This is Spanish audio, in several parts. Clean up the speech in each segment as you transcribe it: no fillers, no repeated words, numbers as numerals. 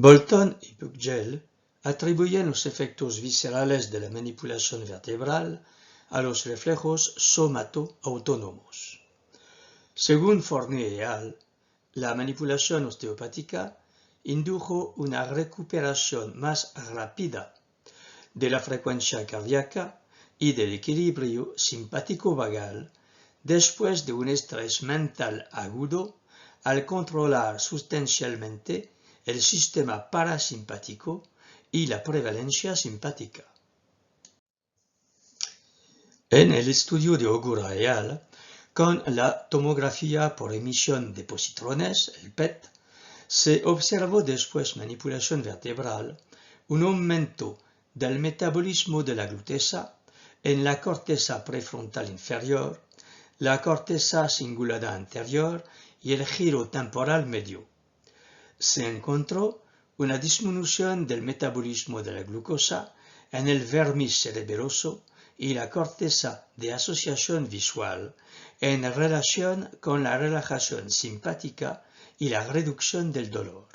Bolton y Buckgel atribuyen los efectos viscerales de la manipulación vertebral a los reflejos somato-autónomos. Según Fournier et al., la manipulación osteopática indujo una recuperación más rápida de la frecuencia cardíaca y del equilibrio simpático-vagal después de un estrés mental agudo al controlar sustancialmente el sistema parasimpático y la prevalencia simpática. En el estudio de Ogura et al., con la tomografía por emisión de positrones, el PET, se observó después manipulación vertebral un aumento del metabolismo de la glutesa en la corteza prefrontal inferior, la corteza cingulada anterior y el giro temporal medio. Se encontró una disminución del metabolismo de la glucosa en el vermis cerebeloso y la corteza de asociación visual en relación con la relajación simpática y la reducción del dolor.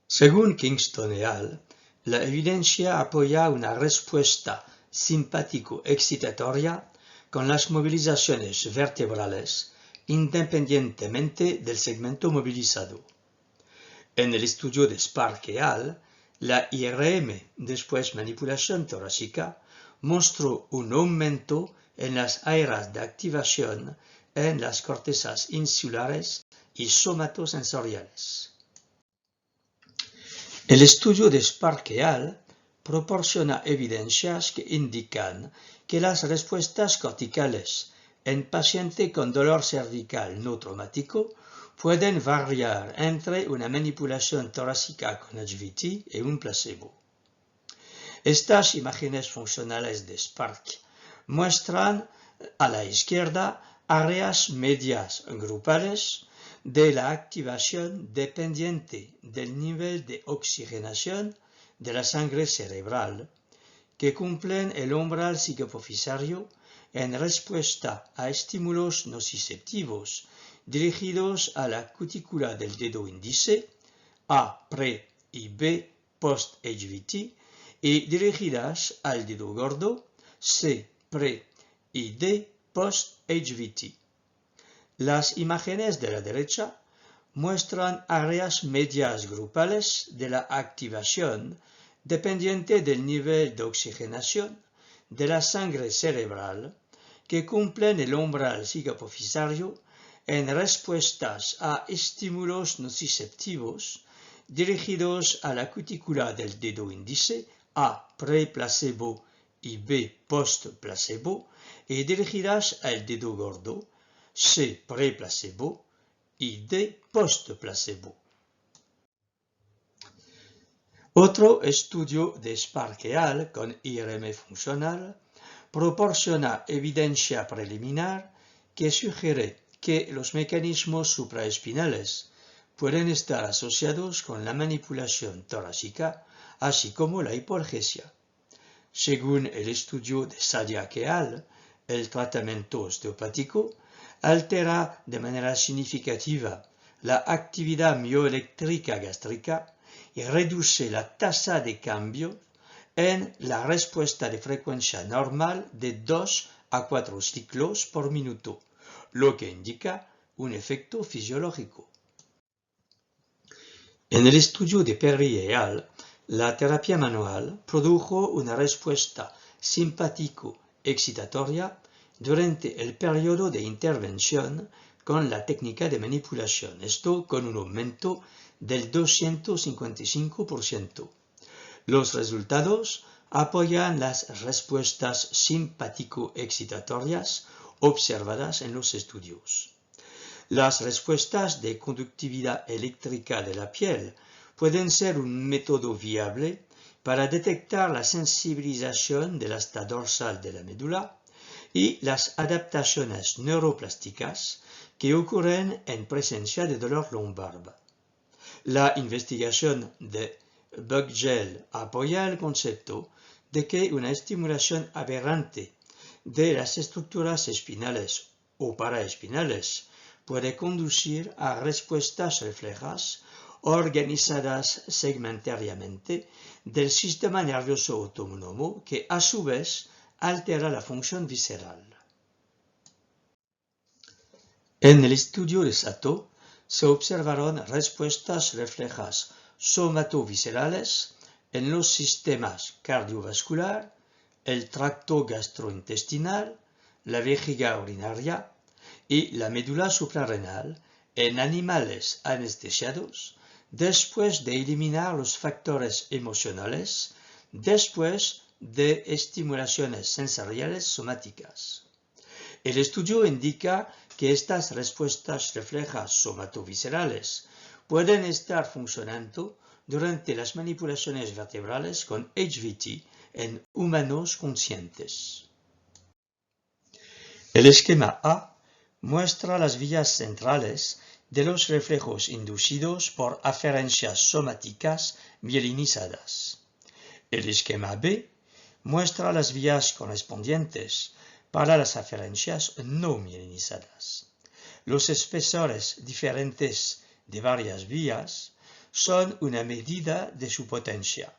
Según Kingston et al., la evidencia apoya una respuesta simpático-excitatoria con las movilizaciones vertebrales independientemente del segmento movilizado. En el estudio de Spark et al., la IRM después manipulación torácica mostró un aumento en las áreas de activación en las cortezas insulares y somatosensoriales. El estudio de Spark et al. Proporciona evidencias que indican que las respuestas corticales en paciente con dolor cervical no traumático pueden variar entre una manipulación torácica con HVT y un placebo. Estas imágenes funcionales de Spark muestran a la izquierda áreas medias grupales de la activación dependiente del nivel de oxigenación de la sangre cerebral, que cumplen el umbral psicohipofisario en respuesta a estímulos nociceptivos dirigidos a la cutícula del dedo índice, A pre y B post HVT, y dirigidas al dedo gordo, C pre y D post HVT. Las imágenes de la derecha muestran áreas medias grupales de la activación dependiente del nivel de oxigenación de la sangre cerebral que cumplen el umbral psicohipofisario en respuestas a estímulos nociceptivos dirigidos a la cutícula del dedo índice, A pre-placebo y B post-placebo, y dirigidas al dedo gordo, C pre-placebo y D post-placebo. Otro estudio de Spark et al. Con IRM funcional proporciona evidencia preliminar que sugiere que los mecanismos supraespinales pueden estar asociados con la manipulación torácica, así como la hipoalgesia. Según el estudio de Sadiak et al., el tratamiento osteopático altera de manera significativa la actividad mioeléctrica gástrica y reduce la tasa de cambio en la respuesta de frecuencia normal de 2 a 4 ciclos por minuto, lo que indica un efecto fisiológico. En el estudio de Perry et al., la terapia manual produjo una respuesta simpático-excitatoria durante el periodo de intervención con la técnica de manipulación, esto con un aumento del 255%. Los resultados apoyan las respuestas simpático-excitatorias observadas en los estudios. Las respuestas de conductividad eléctrica de la piel pueden ser un método viable para detectar la sensibilización del asta dorsal de la médula y las adaptaciones neuroplásticas que ocurren en presencia de dolor lumbar. La investigación de Buckgel apoya el concepto de que una estimulación aberrante de las estructuras espinales o paraespinales puede conducir a respuestas reflejas organizadas segmentariamente del sistema nervioso autónomo que a su vez altera la función visceral. En el estudio de Sato se observaron respuestas reflejas somatoviscerales en los sistemas cardiovascular, el tracto gastrointestinal, la vejiga urinaria y la médula suprarrenal en animales anestesiados después de eliminar los factores emocionales, después de estimulaciones sensoriales somáticas. El estudio indica que estas respuestas reflejas somatoviscerales pueden estar funcionando durante las manipulaciones vertebrales con HVT en humanos conscientes. El esquema A muestra las vías centrales de los reflejos inducidos por aferencias somáticas mielinizadas. El esquema B muestra las vías correspondientes para las aferencias no mielinizadas. Los espesores diferentes de varias vías son una medida de su potencia.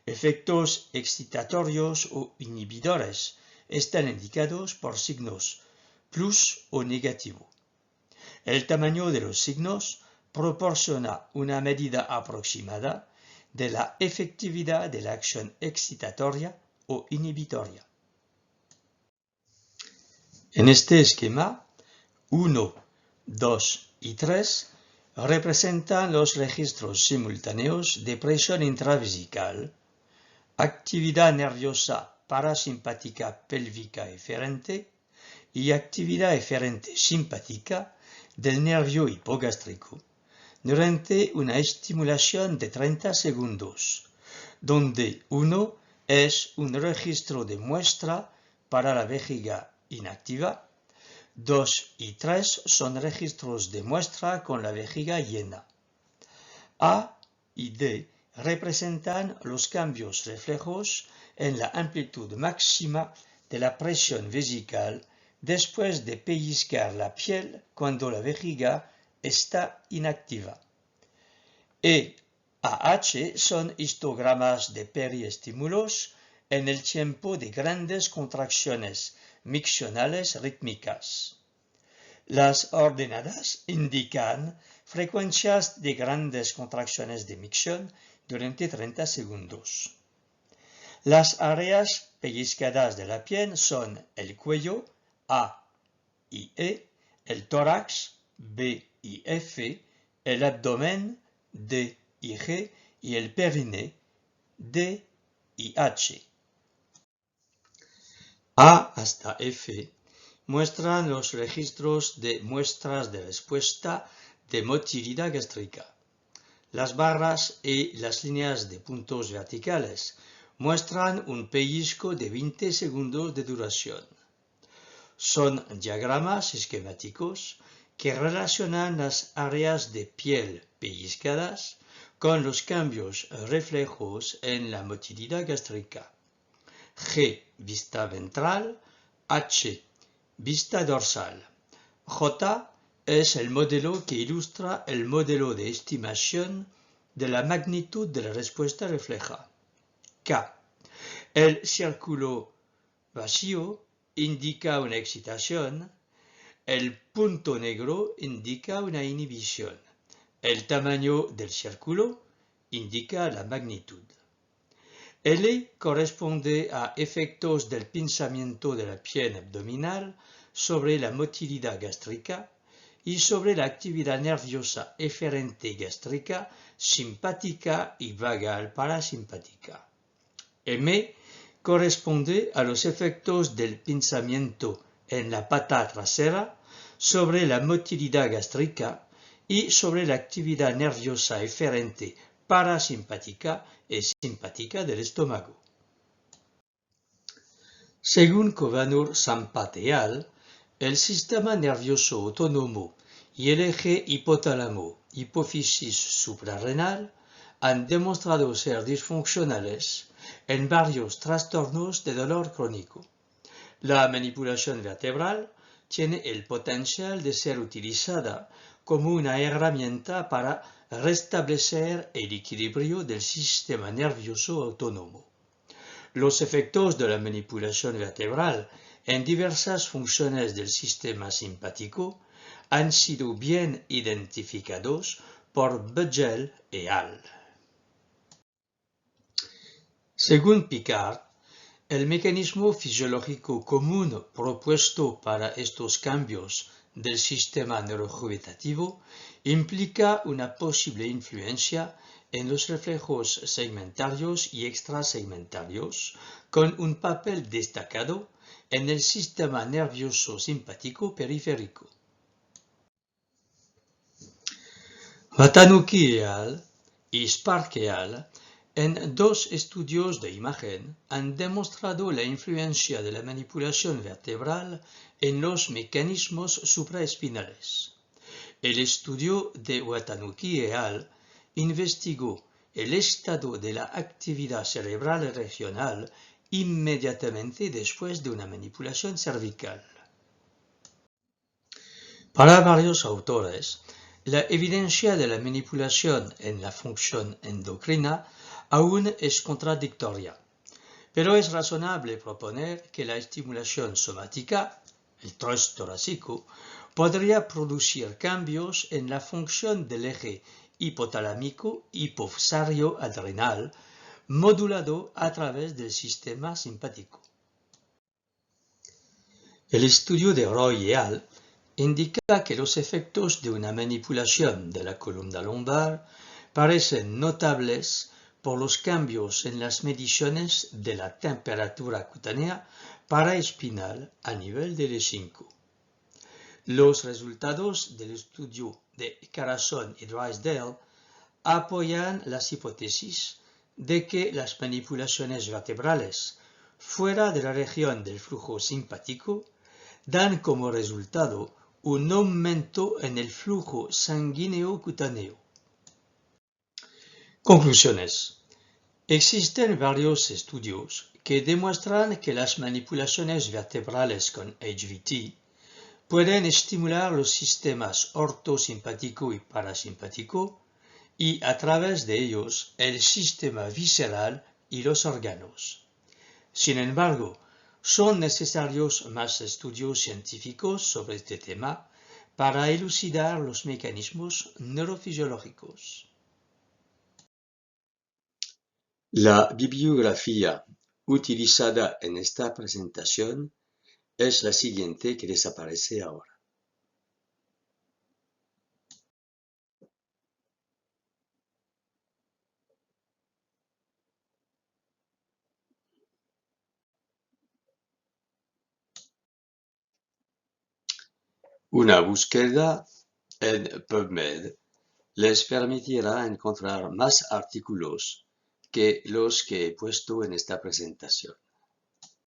Efectos excitatorios o inhibidores están indicados por signos plus o negativo. El tamaño de los signos proporciona una medida aproximada de la efectividad de la acción excitatoria o inhibitoria. En este esquema, 1, 2 y 3 representan los registros simultáneos de presión intravesical, actividad nerviosa parasimpática pélvica eferente y actividad eferente simpática del nervio hipogástrico durante una estimulación de 30 segundos, donde 1 es un registro de muestra para la vejiga inactiva, 2 y 3 son registros de muestra con la vejiga llena. A y D representan los cambios reflejos en la amplitud máxima de la presión vesical después de pellizcar la piel cuando la vejiga está inactiva. E a H son histogramas de periestímulos en el tiempo de grandes contracciones miccionales rítmicas. Las ordenadas indican frecuencias de grandes contracciones de micción durante 30 segundos. Las áreas pellizcadas de la piel son el cuello, A y E, el tórax, B y F, el abdomen, D y G, y el perine, D y H. A hasta F muestran los registros de muestras de respuesta de motilidad gástrica. Las barras y las líneas de puntos verticales muestran un pellizco de 20 segundos de duración. Son diagramas esquemáticos que relacionan las áreas de piel pellizcadas con los cambios reflejos en la motilidad gástrica. G, vista ventral, H, vista dorsal. J es el modelo que ilustra el modelo de estimación de la magnitud de la respuesta refleja. K, el círculo vacío indica una excitación, el punto negro indica una inhibición. El tamaño del círculo indica la magnitud. L corresponde a efectos del pinzamiento de la piel abdominal sobre la motilidad gástrica y sobre la actividad nerviosa eferente gástrica, simpática y vagal parasimpática. M corresponde a los efectos del pinzamiento en la pata trasera sobre la motilidad gástrica y sobre la actividad nerviosa eferente parasimpática y simpática del estómago. Según Kovanur-Sampateal, el sistema nervioso autónomo y el eje hipotálamo-hipófisis suprarrenal han demostrado ser disfuncionales en varios trastornos de dolor crónico. La manipulación vertebral tiene el potencial de ser utilizada como una herramienta para restablecer el equilibrio del sistema nervioso autónomo. Los efectos de la manipulación vertebral en diversas funciones del sistema simpático han sido bien identificados por Budgell et al. Según Picard, el mecanismo fisiológico común propuesto para estos cambios del sistema neurovegetativo implica una posible influencia en los reflejos segmentarios y extrasegmentarios, con un papel destacado en el sistema nervioso simpático periférico. Watanuki et al. Y Spark et al. En dos estudios de imagen han demostrado la influencia de la manipulación vertebral en los mecanismos supraespinales. El estudio de Watanuki et al. Investigó el estado de la actividad cerebral regional inmediatamente después de una manipulación cervical. Para varios autores, la evidencia de la manipulación en la función endocrina aún es contradictoria, pero es razonable proponer que la estimulación somática, el thrust torácico, podría producir cambios en la función del eje hipotalámico hipofisario adrenal modulado a través del sistema simpático. El estudio de Roy et al. Indica que los efectos de una manipulación de la columna lumbar parecen notables por los cambios en las mediciones de la temperatura cutánea paraespinal a nivel del E5. Los resultados del estudio de Carasone y Drysdale apoyan las hipótesis de que las manipulaciones vertebrales fuera de la región del flujo simpático dan como resultado un aumento en el flujo sanguíneo cutáneo. Conclusiones. Existen varios estudios que demuestran que las manipulaciones vertebrales con HVT pueden estimular los sistemas ortosimpático y parasimpático y a través de ellos el sistema visceral y los órganos. Sin embargo, son necesarios más estudios científicos sobre este tema para elucidar los mecanismos neurofisiológicos. La bibliografía utilizada en esta presentación es la siguiente que les aparece ahora. Una búsqueda en PubMed les permitirá encontrar más artículos que los que he puesto en esta presentación.